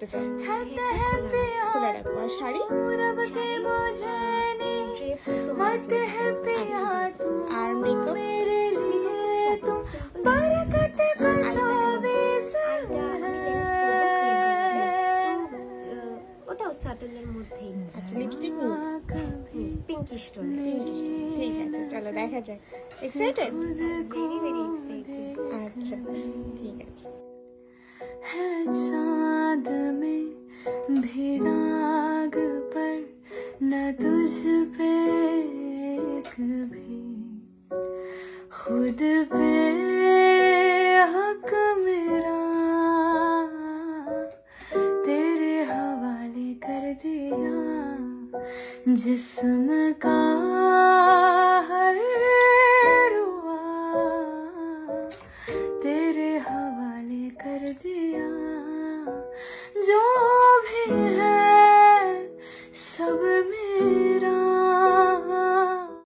পড়তে চাও? খোলা রাখবো। আর শাড়ি? আর মেকআপ? ওটাও সাটলের মধ্যেই। আচ্ছা, লিপস্টিক পিঙ্কিশ টোন। ঠিক আছে, চলো দেখা যাক। এক্সাইটেড? Very very excited. আচ্ছা ঠিক আছে। है चाँद में भी दाग पर न तुझ पे एक भी खुद पे हक मेरा तेरे हवाले कर दिया जिस्म का